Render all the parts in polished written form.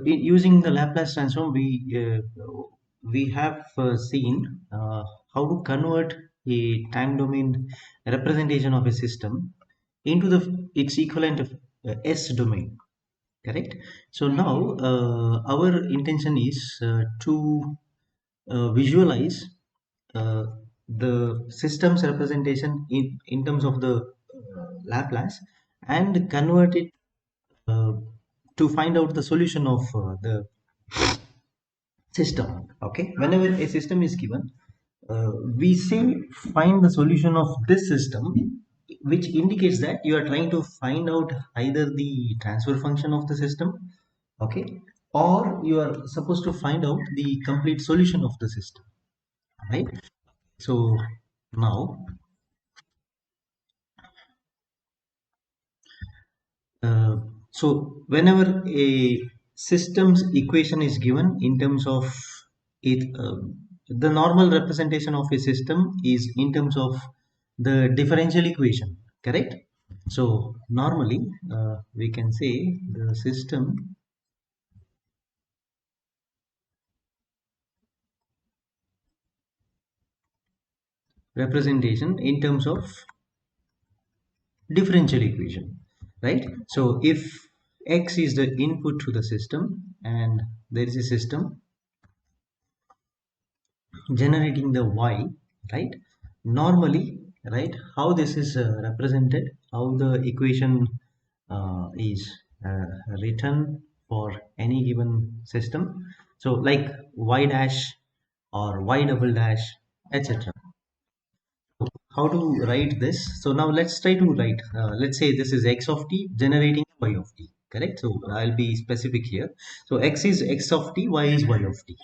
using the Laplace transform, we have seen how to convert a time domain representation of a system into the its equivalent of S domain. Correct. So now our intention is to visualize uh, the system's representation in terms of the Laplace and convert it uh, to find out the solution of the system. Okay, whenever a system is given, we say find the solution of this system, which indicates that you are trying to find out either the transfer function of the system, okay, or you are supposed to find out the complete solution of the system, right? So now, uh, so whenever a system's equation is given in terms of it, the normal representation of a system is in terms of the differential equation, correct? So normally we can say the system representation in terms of differential equation, right? So if x is the input to the system and there is a system generating the y, right? Normally, right, how this is represented, how the equation is uh, written for any given system, so like y dash or y double dash, etc. So how to write this? So now let's try to write, let's say this is x of t generating y of t, correct? So I'll be specific here. So x is x of t, y is y of t.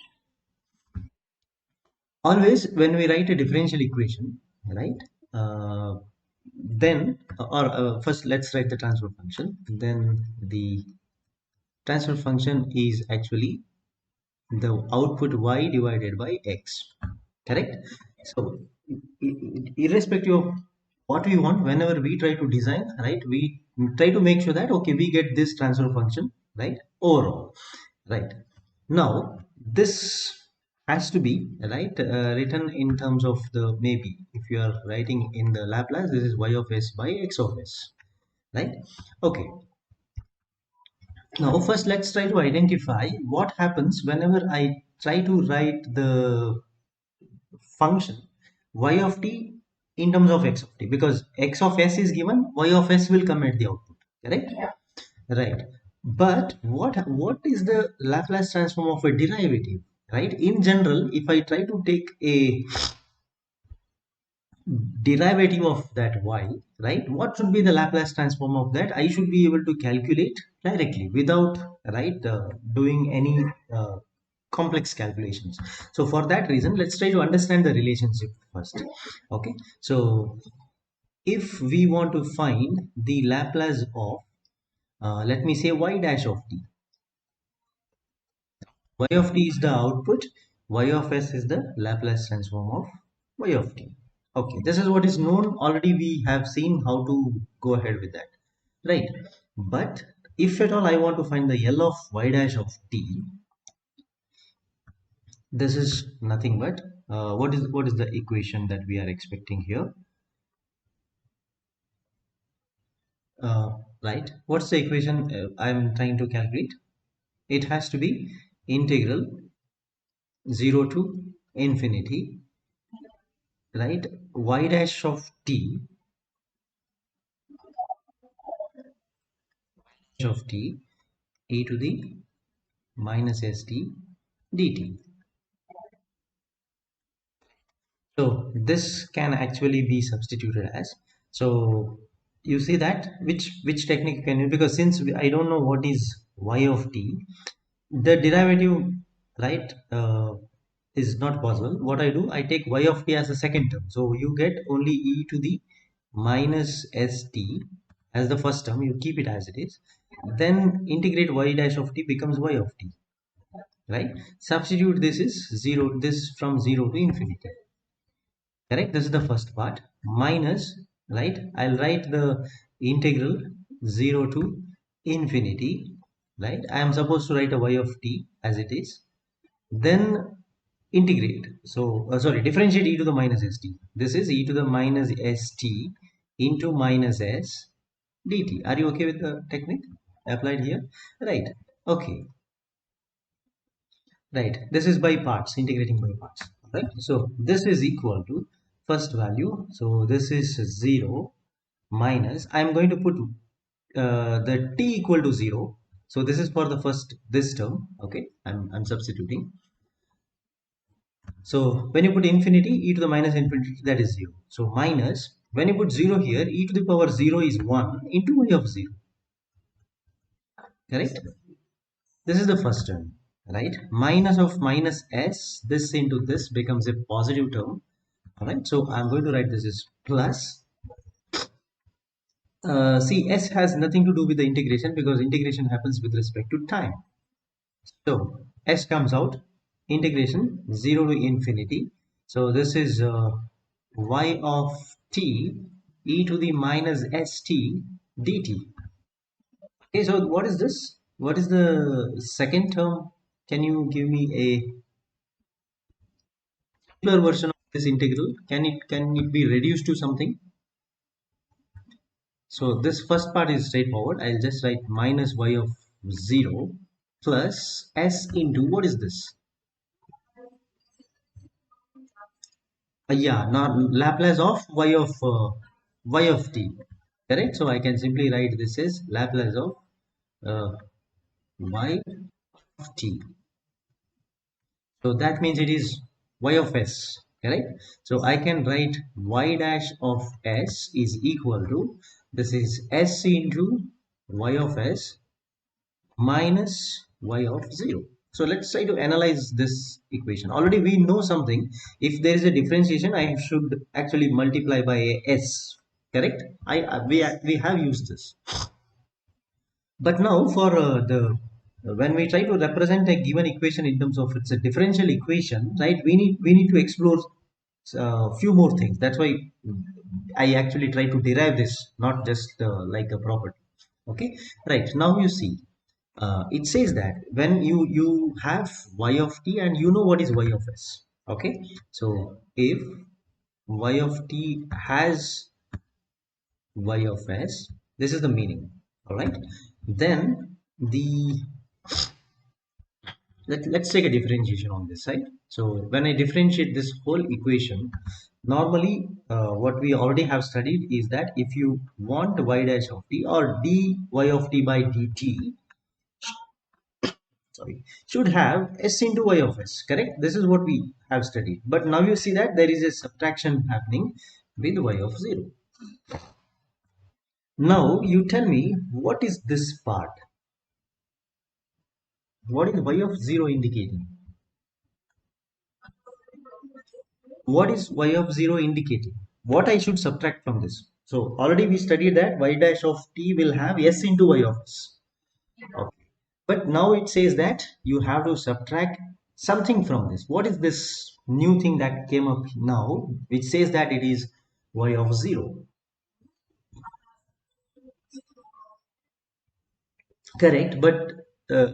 Always when we write a differential equation, right, then or first let's write the transfer function, then the transfer function is actually the output y divided by x, correct? So irrespective of what we want, whenever we try to design, right, we try to make sure that okay, we get this transfer function, right, overall, right? Now this has to be, right, written in terms of the, maybe if you are writing in the Laplace, this is y of s by x of s, right? Okay, now first let's try to identify what happens whenever I try to write the function y of t in terms of x of t, because x of s is given, y of s will come at the output, correct? Yeah. Right. But what is the Laplace transform of a derivative, right? In general, if I try to take a derivative of that y, right, what should be the Laplace transform of that? I should be able to calculate directly without, right, doing any complex calculations. So for that reason, let's try to understand the relationship first. Okay, so if we want to find the Laplace of, let me say y dash of t, y of t is the output, y of s is the Laplace transform of y of t. Okay, this is what is known already. We have seen how to go ahead with that, right? But if at all I want to find the L of y dash of t, this is nothing but what is the equation that we are expecting here? Right, what's the equation I'm trying to calculate? It has to be integral 0 to infinity, right, y dash of t of t e to the minus st dt. So this can actually be substituted as, so you see that which technique can you, because since I don't know what is y of t, the derivative, right, is not possible. What I do, I take y of t as a second term, so you get only e to the minus st as the first term, you keep it as it is, then integrate y dash of t becomes y of t, right? Substitute this is 0, this from 0 to infinity, correct? This is the first part, minus, right, I'll write the integral 0 to infinity right? I am supposed to write a y of t as it is, then integrate. So, sorry, differentiate e to the minus st. This is e to the minus st into minus s dt. Are you okay with the technique applied here? Right. Okay. Right. This is by parts, integrating by parts. Right. So this is equal to first value. So this is 0 minus. I am going to put the t equal to 0. So this is for the first this term. Okay. I'm substituting. So when you put infinity, e to the minus infinity, that is 0. So minus, when you put 0 here, e to the power 0 is 1 into y of 0. Correct? This is the first term, right? Minus of minus s, this into this becomes a positive term. All right, so I'm going to write this as plus. See, s has nothing to do with the integration because integration happens with respect to time. So s comes out, integration 0 to infinity. So this is y of t e to the minus st dt. Okay, so what is this? What is the second term? Can you give me a simpler version of this integral? Can it be reduced to something? So this first part is straightforward. I'll just write minus y of 0 plus s into what is this? Yeah, not Laplace of y of t. Correct. So I can simply write this as Laplace of uh, y of t. So that means it is y of s. Correct. So I can write y dash of s is equal to, this is s into y of s minus y of 0. So let's try to analyze this equation. Already we know something. If there is a differentiation, I should actually multiply by a s. Correct? We have used this. But now for the when we try to represent a given equation in terms of it's a differential equation, right? We need to explore few more things. That's why I actually try to derive this, not just like a property. Okay, right now you see it says that when you have y of t and you know what is y of s. Okay, so if y of t has y of s, this is the meaning. All right, then let's take a differentiation on this side. So when I differentiate this whole equation, normally what we already have studied is that if you want y dash of t or dy of t by dt, sorry, should have s into y of s. Correct, this is what we have studied. But now you see that there is a subtraction happening with y of 0. Now you tell me, what is this part? What is y of 0 indicating? What is y of 0 indicating? What I should subtract from this? So already we studied that y dash of t will have s into y of s. Okay. But now it says that you have to subtract something from this. What is this new thing that came up now, which says that it is y of 0? Correct, but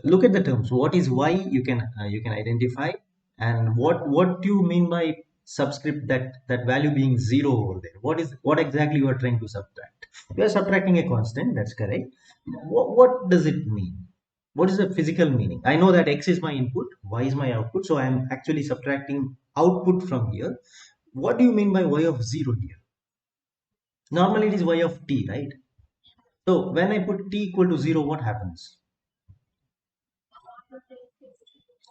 look at the terms. What is y? You can identify, and what do you mean by subscript, that value being 0 over there? What exactly you are trying to subtract? You are subtracting a constant. That's correct. What does it mean? What is the physical meaning? I know that x is my input, y is my output, so I am actually subtracting output from here. What do you mean by y of 0 here? Normally it is y of t, right? So when I put t equal to 0, what happens?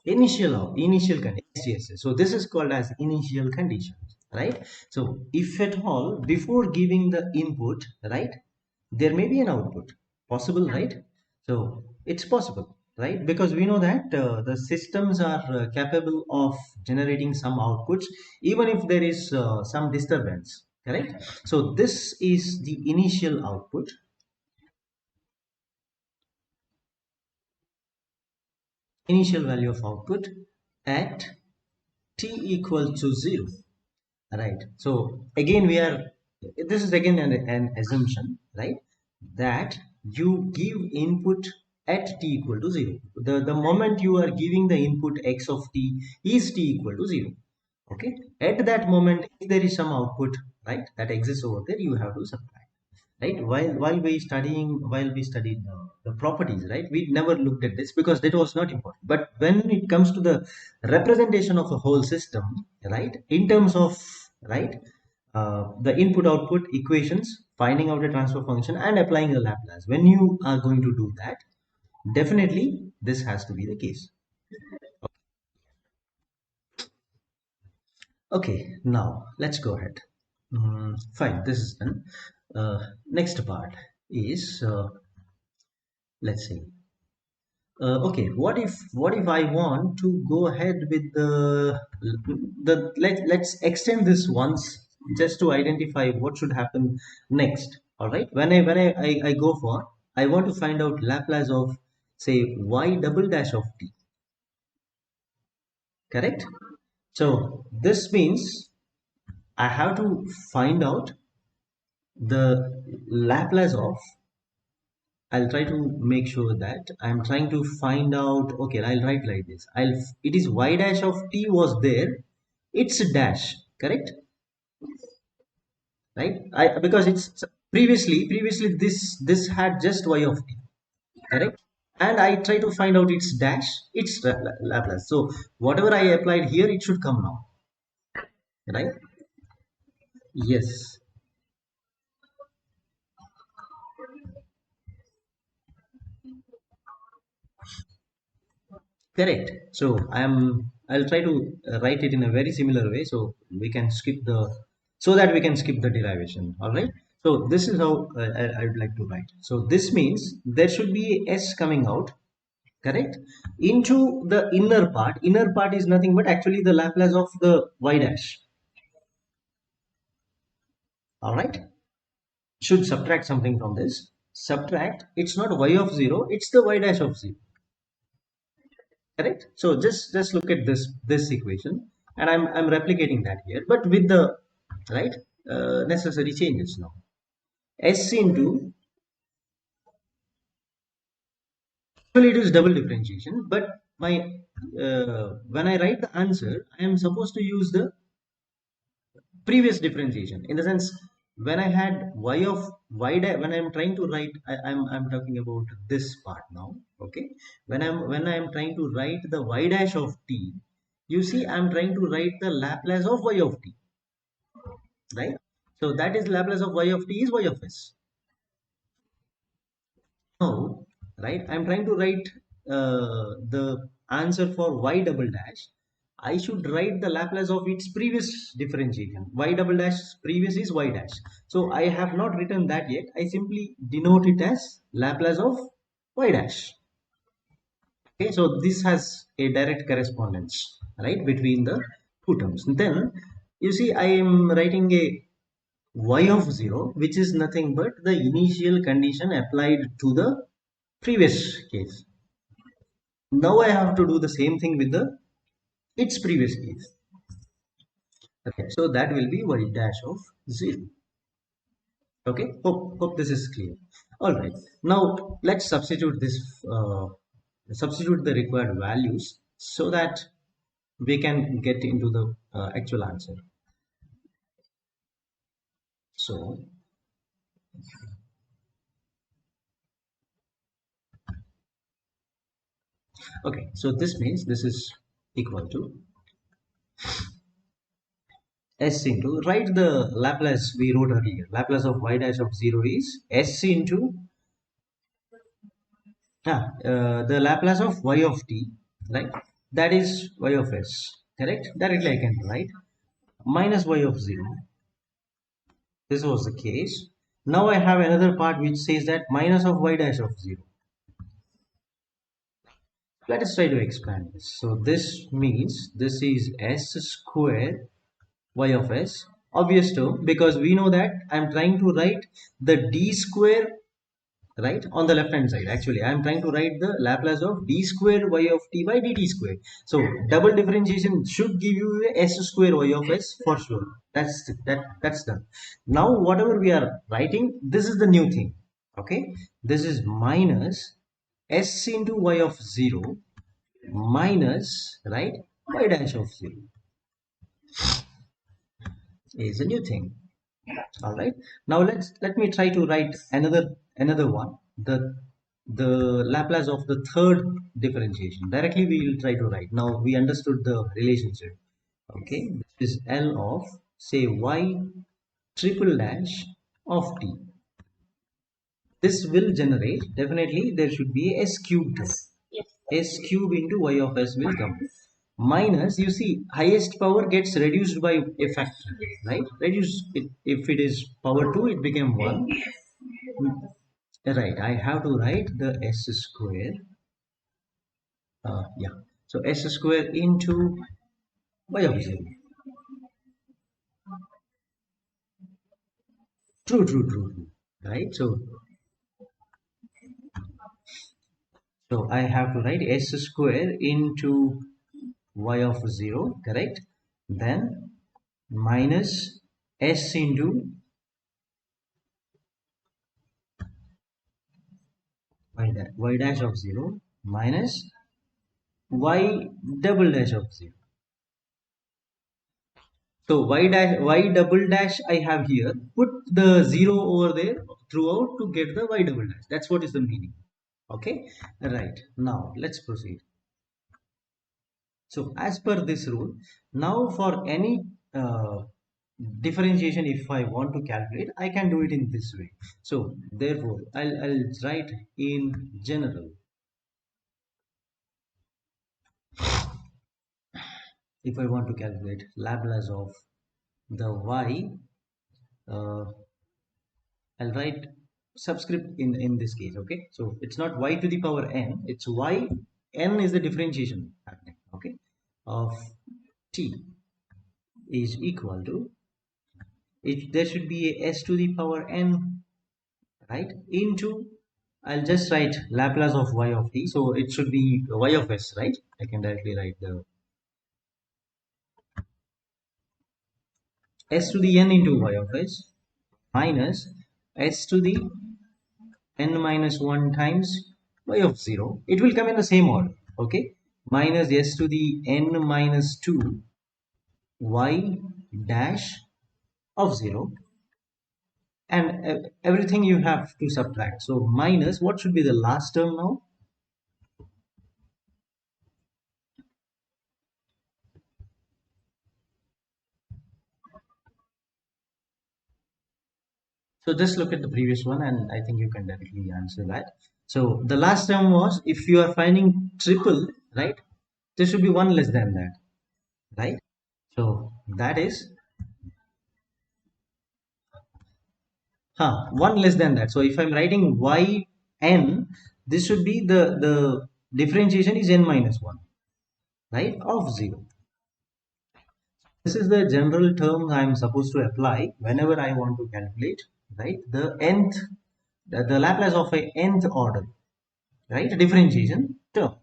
Initial condition. Yes, yes, yes. So this is called as initial conditions, right? So if at all before giving the input, right, there may be an output possible, right? So it's possible, right? Because we know that the systems are capable of generating some outputs even if there is some disturbance, correct? So this is the initial output, initial value of output at t equal to 0. Right. So again, this is again an assumption, right? That you give input at t equal to 0. The moment you are giving the input x of t is t equal to 0. Okay, at that moment if there is some output, right, that exists over there, you have to subtract, right? While we studied the properties, right, we never looked at this because that was not important. But when it comes to the representation of a whole system, right, in terms of, right, the input output equations, finding out the transfer function and applying the Laplace, when you are going to do that, definitely this has to be the case. Okay, now let's go ahead. Fine, this is done. Next part is, let's see. Okay, what if I want to go ahead with let's extend this once just to identify what should happen next. All right, when I go for, I want to find out Laplace of, say, y double dash of t, correct? So this means I have to find out the Laplace of, I'll try to make sure that I'm trying to find out. Okay, I'll write like this. It is y dash of t was there. It's a dash, correct? Right? I because it's previously this had just y of t, correct? And I try to find out its dash, its Laplace. So whatever I applied here, it should come now, right? Yes. Correct. So I'll try to write it in a very similar way, so we can skip the, so that we can skip the derivation. All right. So this is how I would like to write. So this means there should be a s coming out, correct, into the inner part. Inner part is nothing but actually the Laplace of the y dash. All right. Should subtract something from this. Subtract. It's not y of 0. It's the y dash of 0. Correct. So just look at this equation, and I'm replicating that here, but with the, right, necessary changes now. S into, well, it is double differentiation, but my when I write the answer, I am supposed to use the previous differentiation, in the sense, when I had y of when I'm trying to write, I'm talking about this part now. Okay, when I'm trying to write the y dash of t, you see I'm trying to write the Laplace of y of t, right? So that is Laplace of y of t is y of s. Now, right, I'm trying to write the answer for y double dash. I should write the Laplace of its previous differentiation. Y double dash previous is y dash. So I have not written that yet. I simply denote it as Laplace of y dash. Okay, so this has a direct correspondence, right, between the two terms. Then you see I am writing a y of 0, which is nothing but the initial condition applied to the previous case. Now I have to do the same thing with the its previous case. Okay, so that will be y dash of 0. Okay, hope this is clear. All right, now let's substitute the required values so that we can get into the actual answer. So, okay, so this means this is equal to s into, write the Laplace we wrote earlier. Laplace of y dash of 0 is s into, the Laplace of y of t, right? That is y of s, correct? Directly I can write minus y of 0. This was the case. Now I have another part which says that minus of y dash of 0. Let us try to expand this. So this means this is s square y of s. Obvious term, because we know that I'm trying to write the d square, right, on the left hand side. Actually I am trying to write the Laplace of d square y of t by dt square. So double differentiation should give you a s square y of s for sure. That's done. Now whatever we are writing, this is the new thing. Okay, this is minus s into y of 0 minus, right, y dash of 0 is a new thing. All right, now let me try to write another one, the Laplace of the third differentiation. Directly we will try to write. Now we understood the relationship. Okay, this is L of, say, y triple dash of t. This will generate, definitely there should be a s cube term. S cube into y of s will come, minus, you see, highest power gets reduced by a factor, right? Reduce it, if it is power 2 it became 1. Right, I have to write the s square. Yeah, so s square into y of 0. True. Right, so I have to write s square into y of 0, correct? Then minus s into y dash of 0 minus y double dash of 0. So y double dash I have here. Put the 0 over there throughout to get the y double dash. That's what is the meaning. Okay, right. Now let's proceed. So as per this rule, now for any differentiation, if I want to calculate, I can do it in this way. So therefore, I'll write in general. If I want to calculate Laplace of the y, uh, I'll write subscript in this case. Okay, so it's not y to the power n, it's y, n is the differentiation happening. Okay, of t is equal to, it, there should be a s to the power n, right, into, I'll just write Laplace of y of t, so it should be y of s, right? I can directly write the s to the n into y of s minus s to the n minus 1 times y of 0. It will come in the same order. Okay, minus s to the n minus 2 y dash of 0, and everything you have to subtract. So minus, what should be the last term now? So just look at the previous one and I think you can directly answer that. So the last term was, if you are finding triple, right, there should be one less than that, right? So that is, one less than that. So if I'm writing y n, this should be the differentiation is n minus 1, right, of 0. This is the general term I'm supposed to apply whenever I want to calculate, right, the nth, the Laplace of a nth order, right, differentiation term.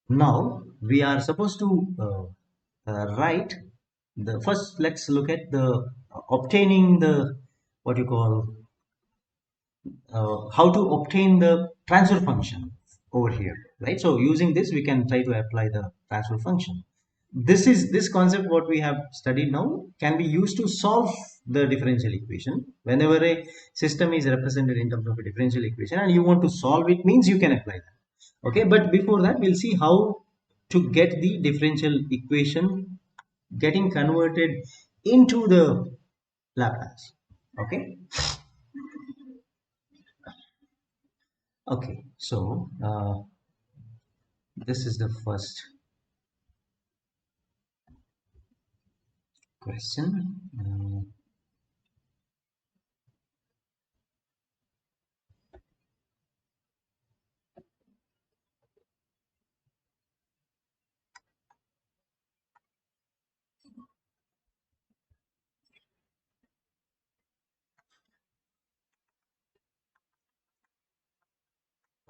Now we are supposed to write the first. Let's look at the obtaining the, what you call, how to obtain the transfer function over here, right? So using this we can try to apply the transfer function. This concept what we have studied now can be used to solve the differential equation. Whenever a system is represented in terms of a differential equation and you want to solve it, means you can apply that. Okay, but before that we'll see how to get the differential equation getting converted into the Laplace. Okay, so this is the first question.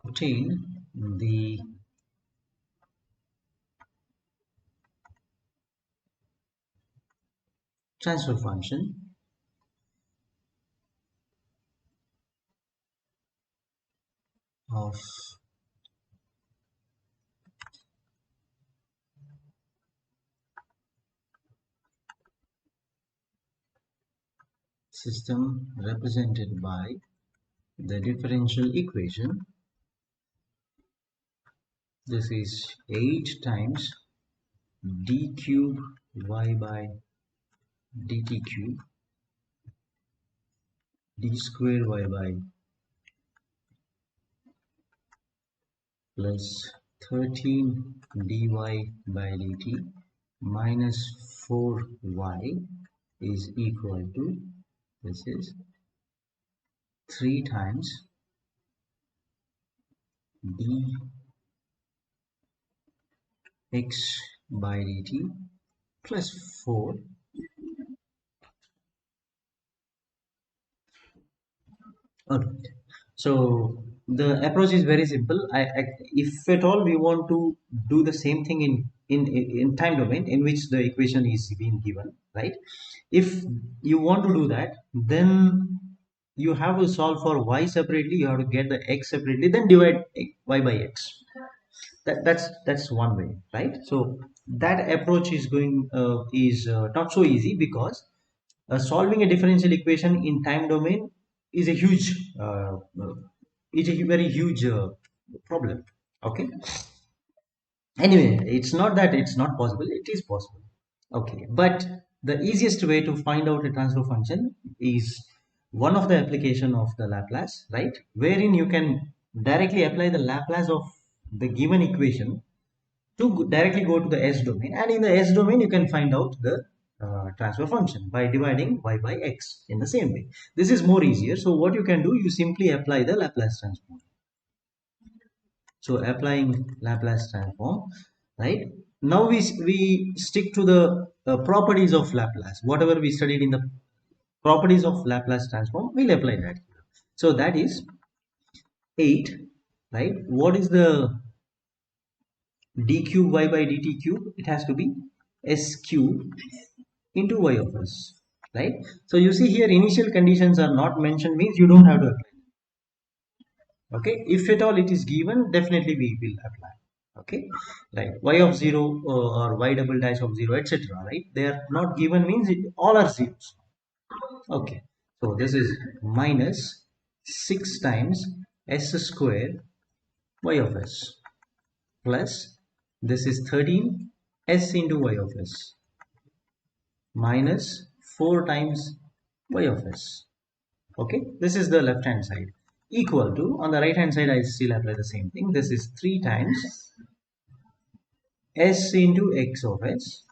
Obtain the transfer function of system represented by the differential equation. This is 8 times d cube y by dt cube d square y by plus 13 dy by dt minus 4y is equal to, this is 3 times dx by dt plus 4. Okay. So the approach is very simple. If at all we want to do the same thing in time domain in which the equation is being given, right? If you want to do that, then you have to solve for y separately. You have to get the x separately, then divide y by x. That's one way, right? So that approach is not so easy because solving a differential equation in time domain is a very huge problem. Okay. Anyway, it's not that it's not possible. It is possible. Okay, but the easiest way to find out a transfer function is one of the application of the Laplace, right? Wherein you can directly apply the Laplace of the given equation to directly go to the S domain, and in the S domain you can find out the transfer function by dividing y by x in the same way. This is more easier. So what you can do, you simply apply the Laplace transform. So applying Laplace transform, right? Now we stick to the properties of Laplace. Whatever we studied in the properties of Laplace transform, we'll apply that. So that is 8, right? What is the d cube y by dt cube? It has to be s cube into y of s, right? So you see here initial conditions are not mentioned, means you don't have to apply. Okay, if at all it is given, definitely we will apply. Okay, right? Y of 0 or y double dash of 0, etc., right? They are not given, means all are zeros. Okay, so this is minus 6 times s square y of s plus this is 13 s into y of s minus 4 times y of s. Okay, this is the left hand side, equal to, on the right hand side I still apply the same thing. This is 3 times s into x of s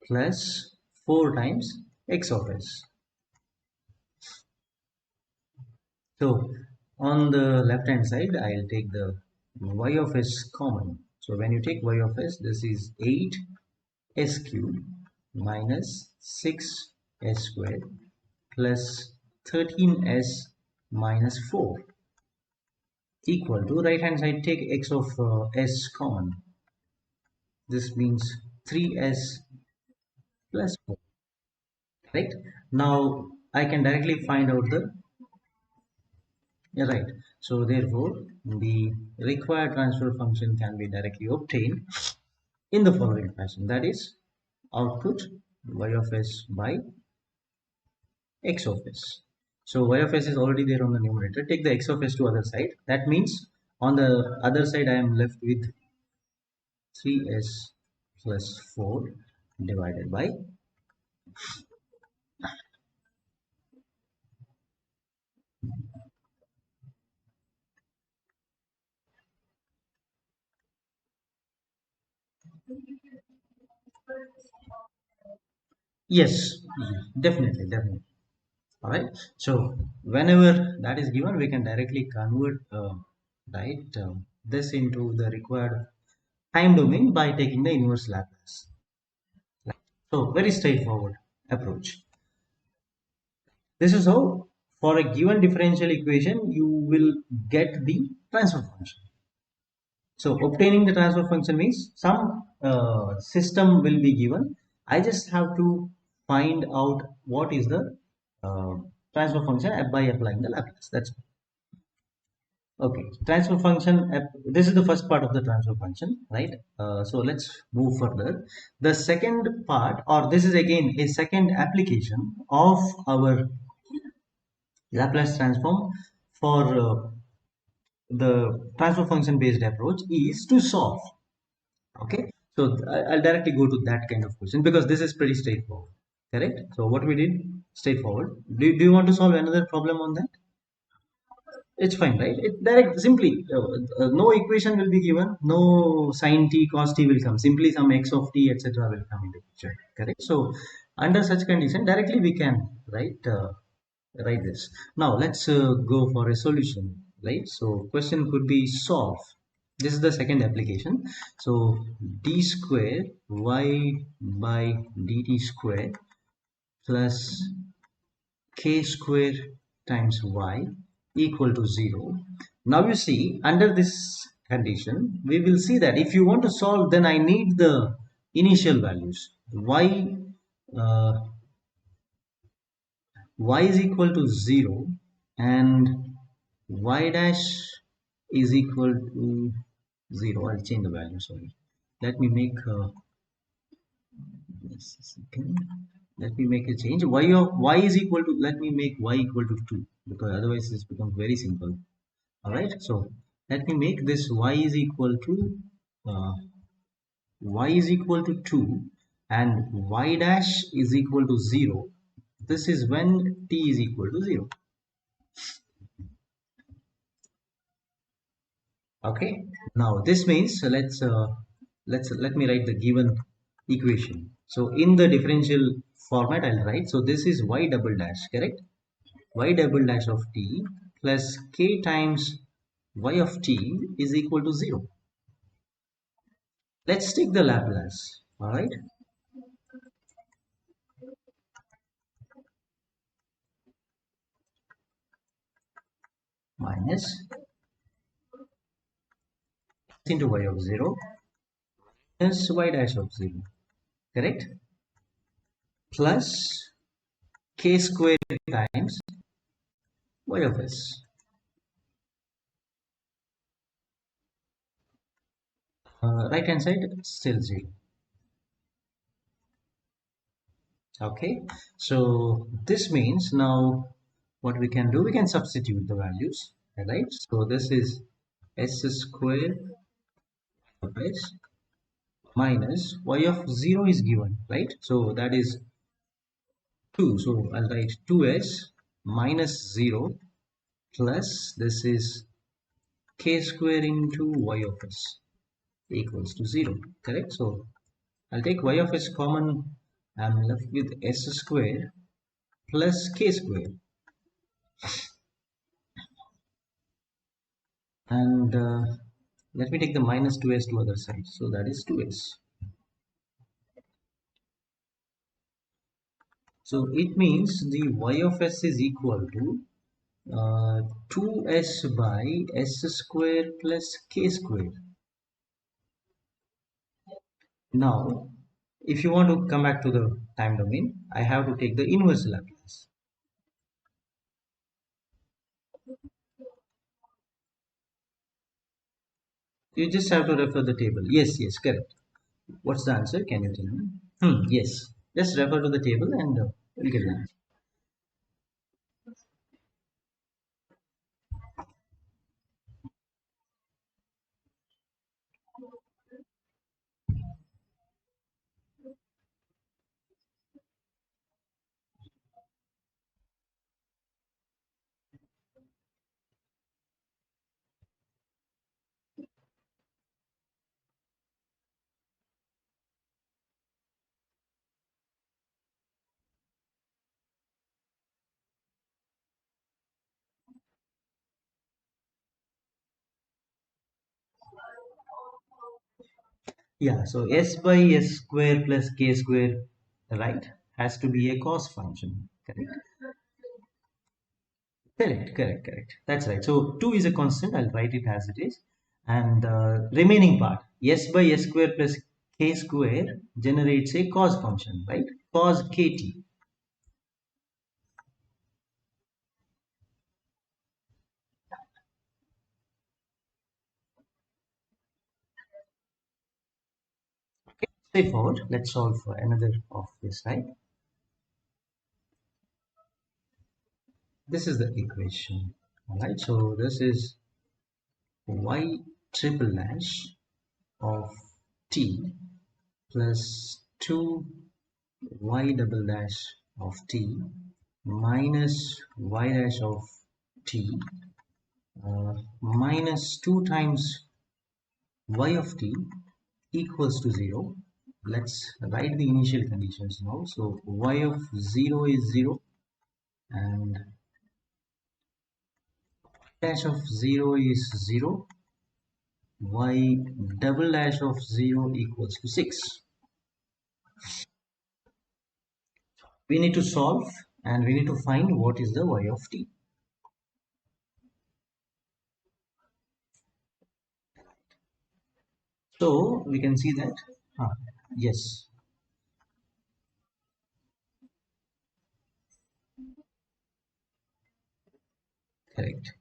plus 4 times x of s. So on the left hand side I'll take the y of s common. So when you take y of s, this is 8 s cube minus 6 s squared plus 13s minus 4 equal to, right hand side take x of s common. This means 3s plus 4, right? Now I can directly find out the, yeah, right. So therefore the required transfer function can be directly obtained in the following fashion, that is output y of s by x of s. So y of s is already there on the numerator, take the x of s to other side. That means on the other side I am left with 3s plus 4 divided by, yes, definitely. All right. So whenever that is given, we can directly convert, right, this into the required time domain by taking the inverse Laplace. So very straightforward approach. This is how, for a given differential equation, you will get the transfer function. So obtaining the transfer function means some system will be given. I just have to find out what is the uh, transfer function by applying the Laplace. That's Okay, transfer function. This is the first part of the transfer function, right? So let's move further. The second part, or this is again a second application of our Laplace transform for the transfer function based approach is to solve. Okay, so I'll directly go to that kind of question because this is pretty straightforward. Correct. So what we did, straightforward. Do you want to solve another problem on that? It's fine, right? It direct simply no equation will be given, no sin t cos t will come. Simply some x of t etc. will come into picture. Correct. So under such condition, directly we can write this. Now let's go for a solution. Right. So question could be solve. This is the second application. So d square y by dt square plus k square times y equal to 0. Now you see under this condition we will see that if you want to solve, then I need the initial values uh, y is equal to 0 and y dash is equal to 0. I'll change the value, sorry. Let me make just a second. Let me make a change. Y is equal to, let me make y equal to 2 because otherwise this becomes very simple. All right. So let me make this uh, y is equal to 2 and y dash is equal to 0. This is when t is equal to 0. Okay. Now this means, so let me write the given equation. So in the differential format I'll write, so this is y double dash, correct? Y double dash of t plus k times y of t is equal to 0. Let's take the Laplace. All right. Minus into y of 0 plus y dash of 0. Correct? Plus k square times y of s. Right hand side still 0. Okay. So this means now what we can do, we can substitute the values. Right? So this is s square of s minus y of 0 is given, right? So that is 2. So I'll write 2s minus 0 plus this is k square into y of s equals to 0. Correct? So I'll take y of s common. I'm left with s square plus k square. And let me take the minus 2s to other side. So that is 2s. So it means the y of s is equal to 2s by s square plus k square. Now, if you want to come back to the time domain, I have to take the inverse Laplace. You just have to refer the table. Yes, yes, correct. What's the answer? Can you tell me? Yes. Just refer to the table and you'll get the answer. Yeah, so s by s square plus k square, right, has to be a cos function. Correct? Correct, correct, correct. That's right. So 2 is a constant. I'll write it as it is. And the remaining part, s by s square plus k square generates a cos function, right? Cos kt. Straightforward. Let's solve for another of this, right? This is the equation. All right. So this is y triple dash of t plus 2y double dash of t minus y dash of t minus 2 times y of t equals to 0. Let's write the initial conditions now. So y of 0 is 0 and dash of 0 is 0. Y double dash of 0 equals to 6. We need to solve and we need to find what is the y of t. So we can see that, yes, correct,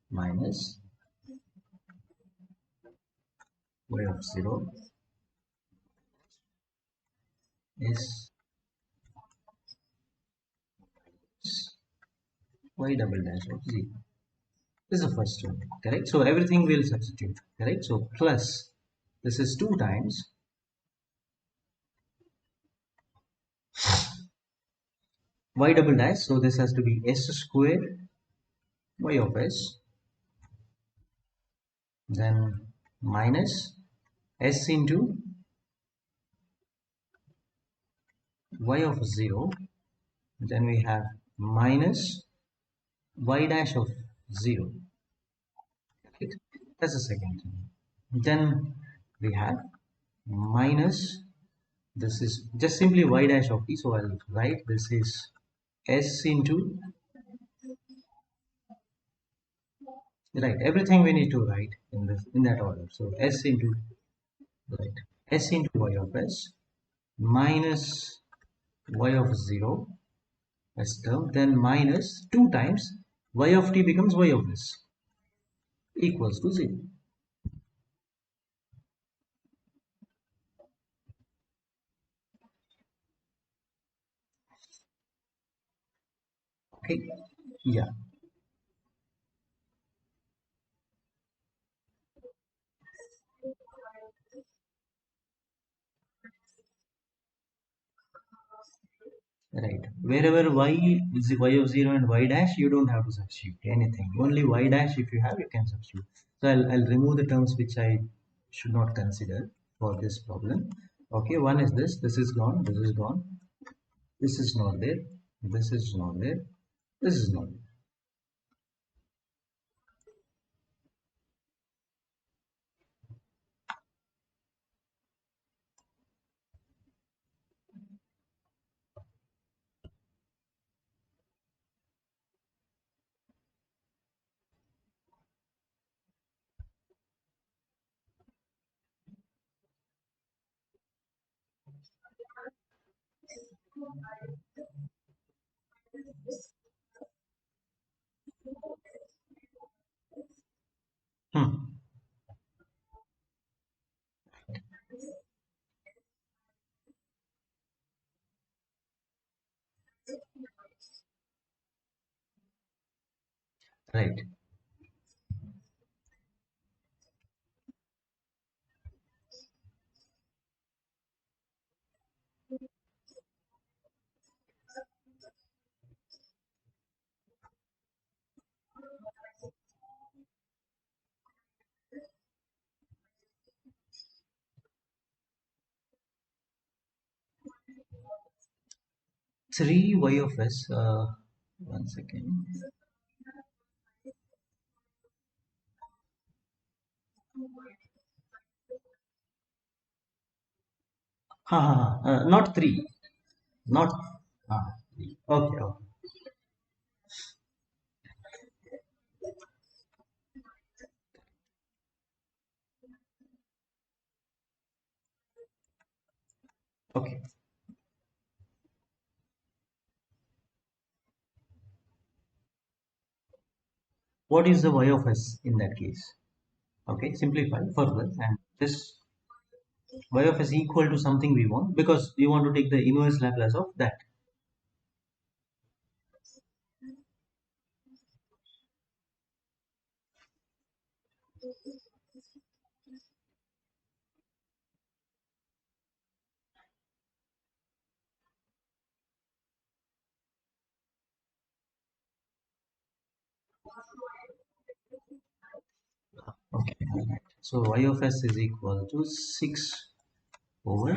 minus y of 0 is y double dash of 0. This is the first one, correct? So everything will substitute, correct? So plus, this is 2 times y double dash. So this has to be s squared y of s, then minus s into y of 0, then we have minus y dash of 0, right? That's the second thing. Then we have minus, this is just simply y dash of t, so I'll write this is s into, right, everything we need to write in this in that order. So s into, right, s into y of s minus y of 0 as term, then minus 2 times y of t becomes y of s equals to 0. Okay, yeah, right. Wherever y is y of 0 and y dash, you don't have to substitute anything. Only y dash, if you have, you can substitute. So I'll remove the terms which I should not consider for this problem. Okay, one is this is gone, this is gone, this is not there, this is not there, this is not there. Right. 3 y of s, one second. Not 3, not, ah, 3. Okay, okay, okay. What is the y of s in that case? Okay, simplify further and just, Y of s equal to something we want because we want to take the inverse Laplace of that. Okay. So Y of s is equal to 6 over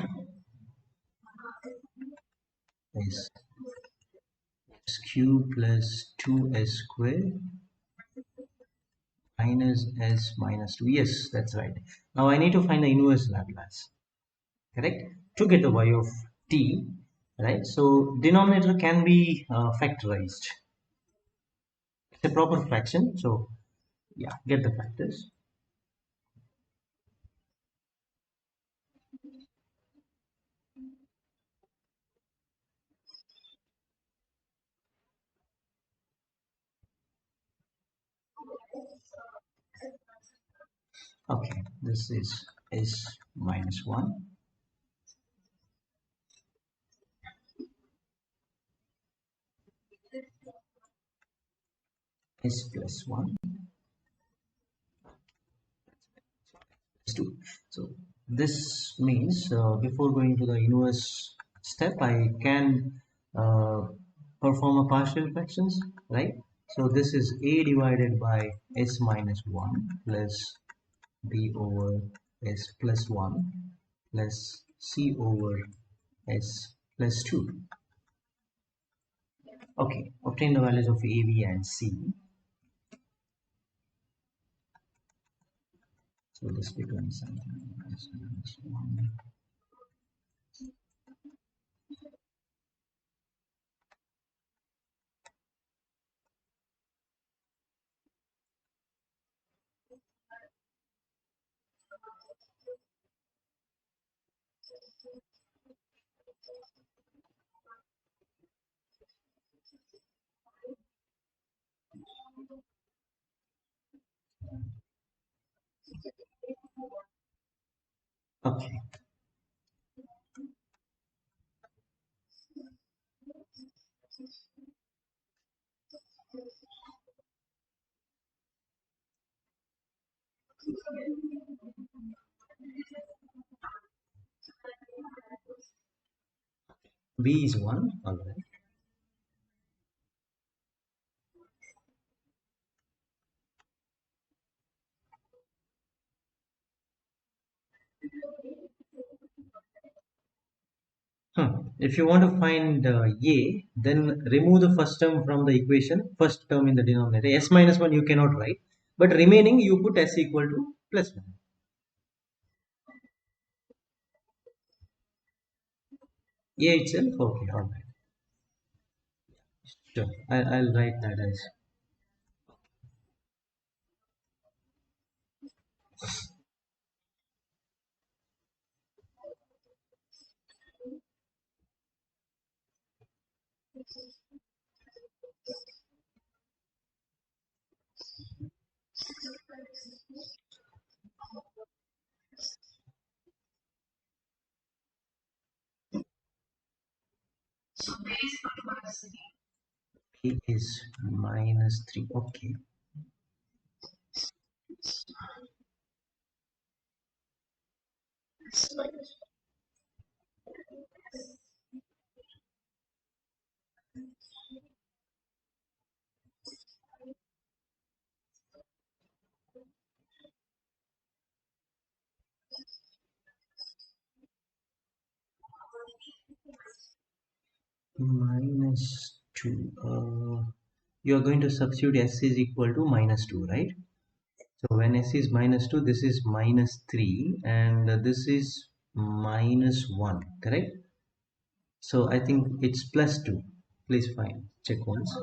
s s cube plus 2s square minus s minus 2. Yes, that's right. Now I need to find the inverse Laplace, correct? To get the y of t, right? So denominator can be factorized. It's a proper fraction. So yeah, get the factors. Okay, this is s minus 1, s plus 1, s 2. So this means before going to the inverse step, I can uh, perform a partial fractions, right? So this is a divided by s minus 1 plus b over s plus 1 plus c over s plus 2. Okay, obtain the values of a, b and c. So this becomes something s minus 1. Okay, b is 1, all right. If you want to find a, then remove the first term from the equation, first term in the denominator. S minus 1 you cannot write, but remaining you put s equal to plus 1. A itself, okay, all right. Sure, I'll write that as p is minus 3. Okay, minus 2. You are going to substitute s is equal to minus 2, right? So when s is minus 2, this is minus 3, and this is minus 1, correct? So I think it's plus 2. Please find, check once.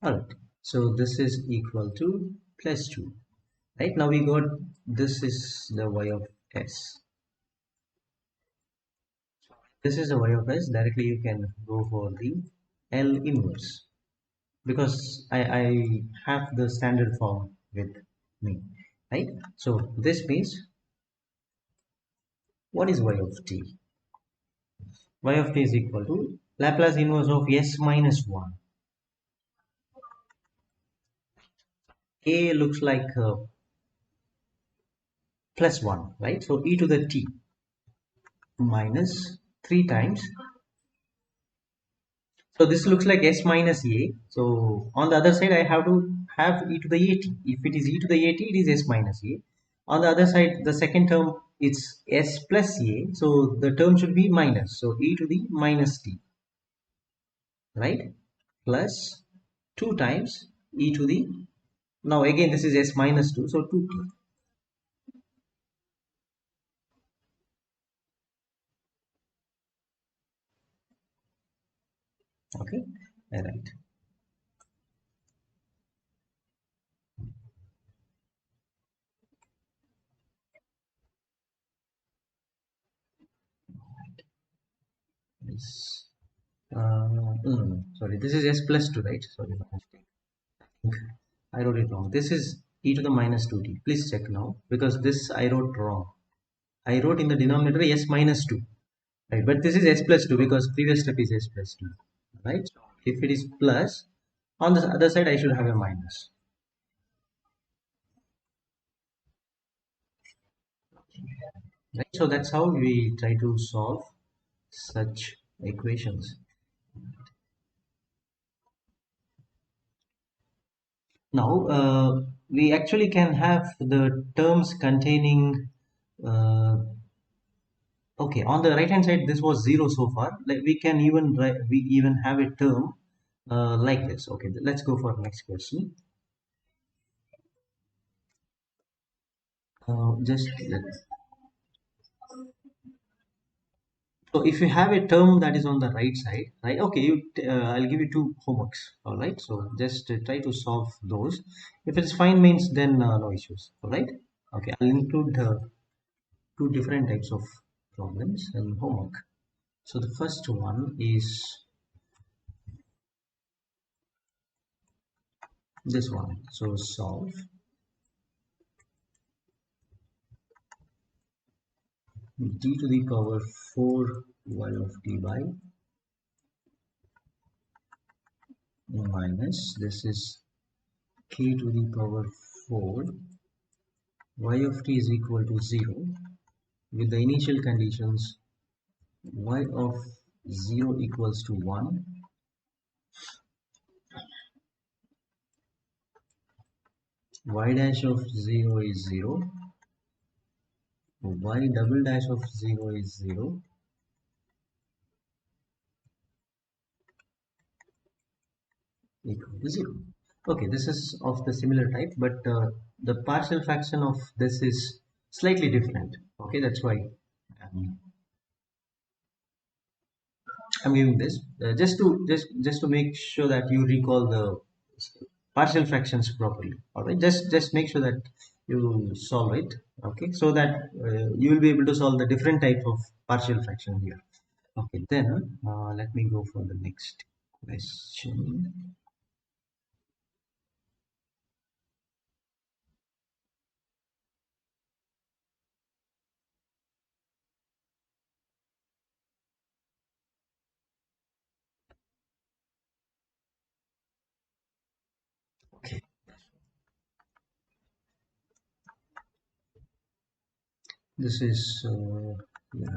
Alright, so this is equal to plus 2. Right now we got this is the y of s. This is the y of s. Directly you can go for the L inverse because I have the standard form with me. right? So this means what is y of t? Y of t is equal to Laplace inverse of s minus 1. A looks like plus 1, right? So e to the t minus 3 times. So this looks like s minus a. So on the other side, I have to have e to the at. If it is e to the at, it is s minus a. On the other side, the second term, it's s plus a. So the term should be minus. So e to the minus t, right? Plus 2 times e to the, now again this is s minus 2, so 2t. Okay, all right. Yes. Sorry, this is s plus 2, right? Sorry, my mistake. I wrote it wrong. This is e to the minus 2t. Please check now because this I wrote wrong. I wrote in the denominator s minus 2, right? But this is s plus 2 because previous step is s plus 2, right? So if it is plus, on the other side I should have a minus, right? So that's how we try to solve such equations. Now, we actually can have the terms containing, okay, on the right hand side, this was 0 so far. Like we can even write, we even have a term like this. Okay, let's go for next question. Just so if you have a term that is on the right side, right? Okay, I'll give you two homeworks. All right, so just try to solve those. If it's fine means then no issues. All right. Okay, I'll include two different types of problems and homework. So the first one is this one. So solve d to the power 4 y of t by minus this is k to the power 4 y of t is equal to 0 with the initial conditions y of 0 equals to 1, y dash of 0 is 0, y double dash of 0 is 0 equal to 0. Okay, this is of the similar type, but the partial fraction of this is slightly different. Okay, that's why um, I'm giving this just to make sure that you recall the partial fractions properly. All right, just make sure that you solve it. Okay, so that you will be able to solve the different type of partial fraction here. Okay, then let me go for the next question. Okay, this is yeah,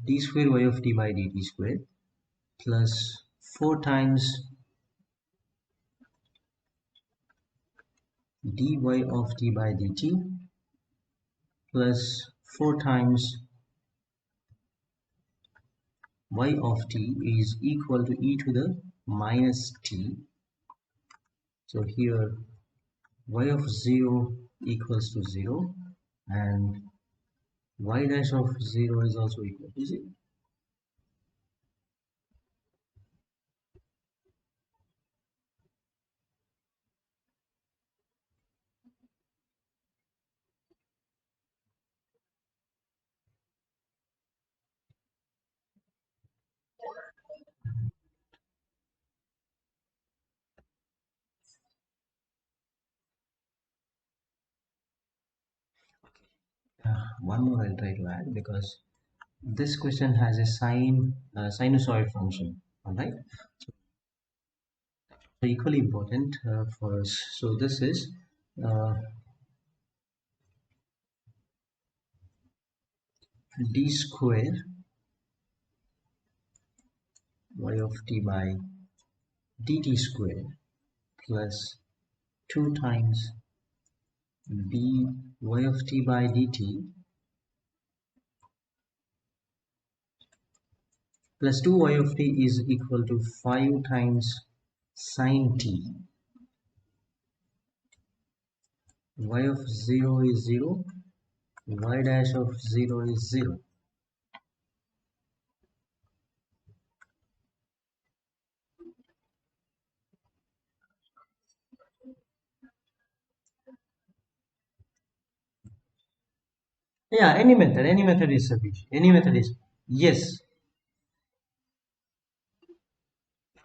d square y of t by dt square plus 4 times dy of t by dt plus 4 times y of t is equal to e to the minus t. So here y of 0 equals to 0 and y dash of 0 is also equal to 0. one more I'll try to add because this question has a sinusoid function. All right, so equally important for us. So this is uh, d square y of t by dt square plus 2 times d y of t by dt plus 2y of t is equal to 5 times sine t. Y of 0 is 0, y dash of 0 is 0. Yeah, any method is sufficient. Any method is, yes,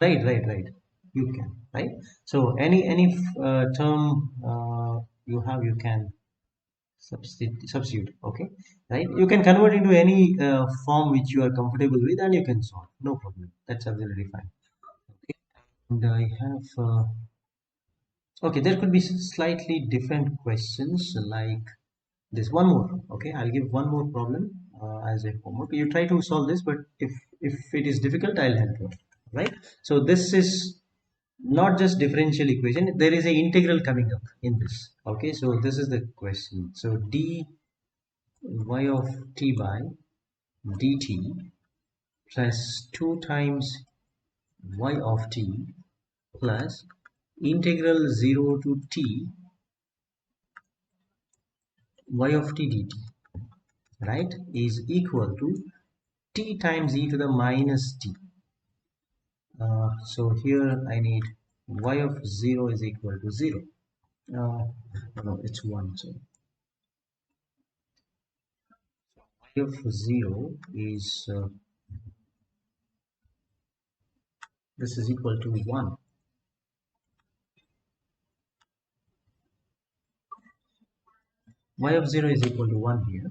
right. You can, right? So any term you have, you can substitute, okay, right? You can convert into any form which you are comfortable with, and you can solve. No problem. That's absolutely fine. Okay. And I have okay. There could be slightly different questions like this. One more. Okay, I'll give one more problem as a homework. You try to solve this, but if it is difficult, I'll help you. Right. So this is not just differential equation. There is a integral coming up in this. Okay. So this is the question. So d y of t by dt plus 2 times y of t plus integral 0 to t y of t dt, right, is equal to t times e to the minus t. So here I need y of 0 is equal to 0. No, it's 1. So y of 0 is this is equal to 1. Y of 0 is equal to 1 here.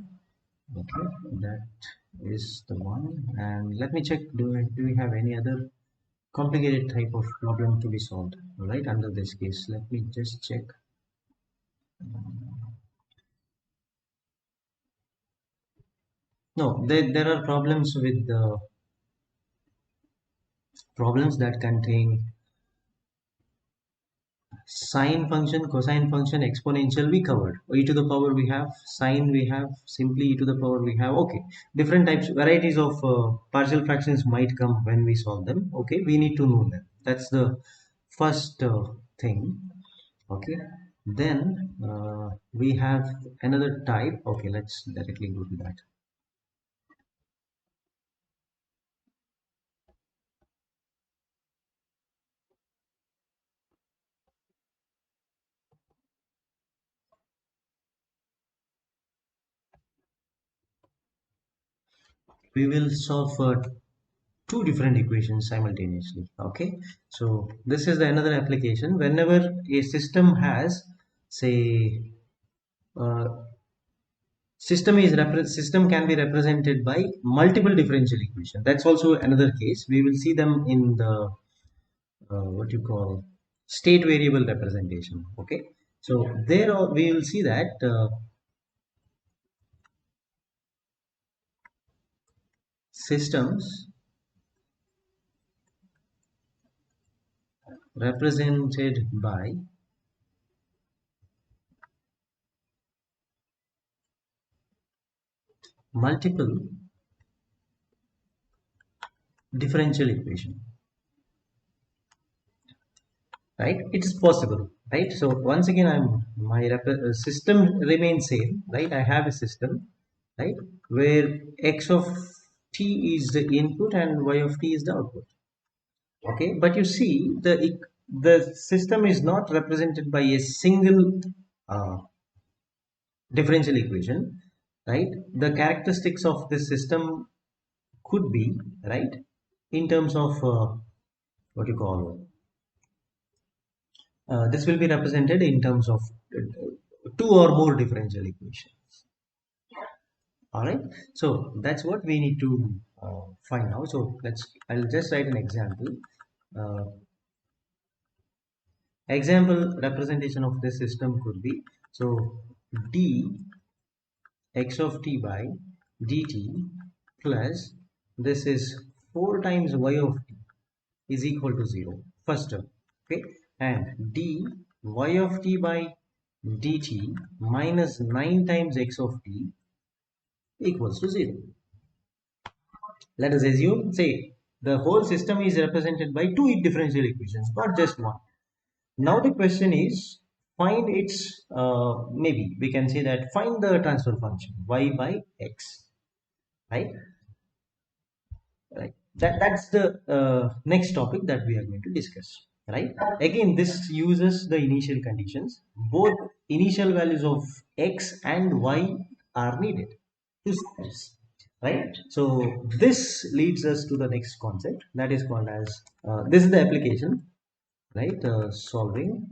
Okay, that is the one. And let me check, do we have any other complicated type of problem to be solved, right, under this case? Let me just check. No, there are problems with the problems that contain sine function, cosine function, exponential we covered. E to the power we have, sine we have, simply e to the power we have. Okay, different types, varieties of partial fractions might come when we solve them. Okay, we need to know them. That's the first thing. Okay, then we have another type. Okay, let's directly go to that. We will solve for two different equations simultaneously. Okay, so this is the another application. Whenever a system has, say, uh, system can be represented by multiple differential equation. That's also another case. We will see them in the what you call state variable representation. Okay, so there we will see that systems represented by multiple differential equation, right? It is possible, right? So once again, system remains same, right? I have a system, right, where x of t is the input and y of t is the output. Okay, but you see the system is not represented by a single uh, differential equation, right? The characteristics of this system could be, right, in terms of what you call this will be represented in terms of two or more differential equations. All right. So that's what we need to find out. So I'll just write an example. Uh, Example representation of this system could be, so d x of t by dt plus this is 4 times y of t is equal to 0, first term. Okay, and d y of t by dt minus 9 times x of t equals to 0. Let us assume, say, the whole system is represented by two differential equations, not just one. Now the question is, find its, maybe we can say that find the transfer function y by x, right? Right. That's the next topic that we are going to discuss, right? Again, this uses the initial conditions. Both initial values of x and y are needed to solve this, right? So this leads us to the next concept that is called as, this is the application, right? Solving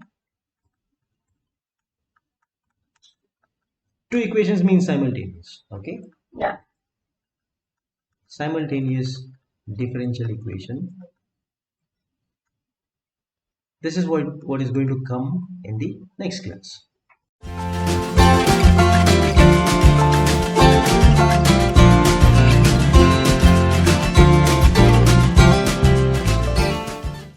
two equations means simultaneous. Okay, Yeah. simultaneous differential equation. This is what is going to come in the next class.